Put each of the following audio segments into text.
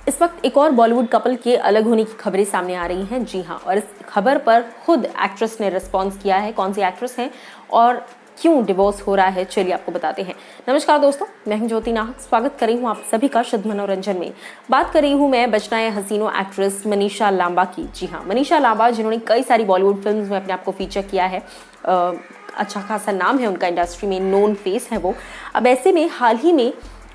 इस वक्त एक और बॉलीवुड कपल के अलग होने की खबरें सामने आ रही हैं। जी हाँ, और इस खबर पर खुद एक्ट्रेस ने रिस्पॉन्स किया है। कौन सी एक्ट्रेस है और क्यों डिवोर्स हो रहा है, चलिए आपको बताते हैं। नमस्कार दोस्तों, मैं हूं ज्योति नाहक। स्वागत कर रही हूं आप सभी का शुद्ध मनोरंजन में। बात कर रही हूं मैं बचना है हसीनो एक्ट्रेस मनीषा लांबा की। जी हाँ, मनीषा लांबा जिन्होंने कई सारी बॉलीवुड फिल्म्स में अपने आप को फीचर किया है। अच्छा खासा नाम है उनका, इंडस्ट्री में नोन फेस है वो। अब ऐसे में हाल ही में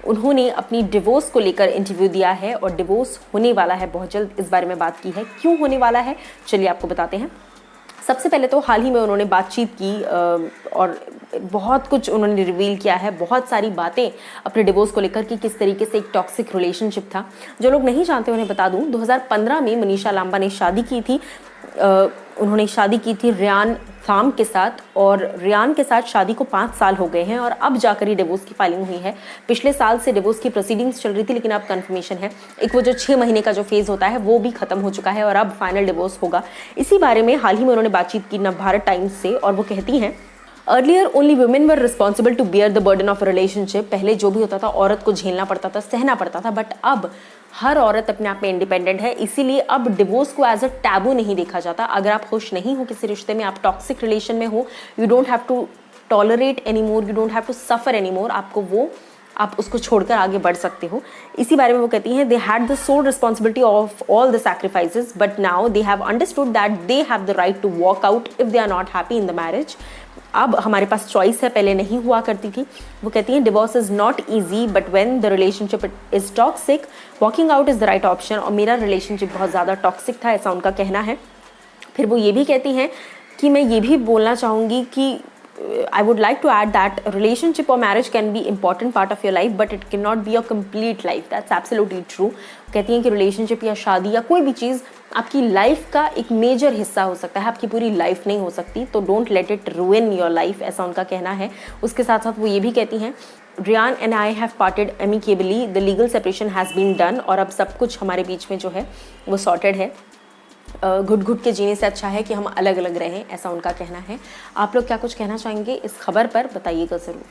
उन्होंने अपनी डिवोर्स को लेकर इंटरव्यू दिया है और डिवोर्स होने वाला है बहुत जल्द। इस बारे में बात की है, क्यों होने वाला है चलिए आपको बताते हैं। सबसे पहले तो हाल ही में उन्होंने बातचीत की और बहुत कुछ उन्होंने रिवील किया है, बहुत सारी बातें अपने डिवोर्स को लेकर कि किस तरीके से एक टॉक्सिक रिलेशनशिप था। जो लोग नहीं जानते उन्हें बता दूं, 2015 में मनीषा लांबा ने शादी की थी। उन्होंने शादी की थी रियान फार्म के साथ और रियान के साथ शादी को 5 साल हो गए हैं और अब जाकर ही डिवोर्स की फाइलिंग हुई है। पिछले साल से डिवोर्स की प्रोसीडिंग्स चल रही थी, लेकिन अब कंफर्मेशन है। एक वो जो 6 महीने का जो फेज होता है वो भी खत्म हो चुका है और अब फाइनल डिवोर्स होगा। इसी बारे में हाल ही में उन्होंने बातचीत की नवभारत टाइम्स से और वो कहती हैं, earlier only women were responsible to bear the burden of relationship. पहले जो भी होता था औरत को झेलना पड़ता था, सहना पड़ता था, बट अब हर औरत अपने आप में इंडिपेंडेंट है। इसीलिए अब डिवोर्स को एज अ टैबू नहीं देखा जाता। अगर आप खुश नहीं हो किसी रिश्ते में, आप टॉक्सिक रिलेशन में हो, you don't have to tolerate any more, you don't have to suffer any more. आप उसको छोड़कर आगे बढ़ सकते हो। इसी बारे में वो कहती हैं, they had the sole responsibility of all the sacrifices but now they have understood that they have the right to walk out if they are not happy in the marriage. अब हमारे पास चॉइस है, पहले नहीं हुआ करती थी। वो कहती हैं, divorce is not easy but when the relationship is toxic walking out is the right option. और मेरा रिलेशनशिप बहुत ज़्यादा टॉक्सिक था, ऐसा उनका कहना है। फिर वो ये भी कहती हैं कि मैं ये भी बोलना चाहूँगी कि I would like to add that a relationship or marriage can be important part of your life, but it cannot be a complete life. That's absolutely true. कहती हैं कि रिलेशनशिप या शादी या कोई भी चीज़ आपकी लाइफ का एक मेजर हिस्सा हो सकता है, आपकी पूरी लाइफ नहीं हो सकती। तो don't let it ruin your life, ऐसा उनका कहना है। उसके साथ साथ वो ये भी कहती हैं, Ryan and I have parted amicably, the legal separation has been done. और अब सब कुछ हमारे बीच में जो है वो सॉर्टेड है। घुट घुट के जीने से अच्छा है कि हम अलग अलग रहें, ऐसा उनका कहना है। आप लोग क्या कुछ कहना चाहेंगे इस खबर पर, बताइएगा ज़रूर।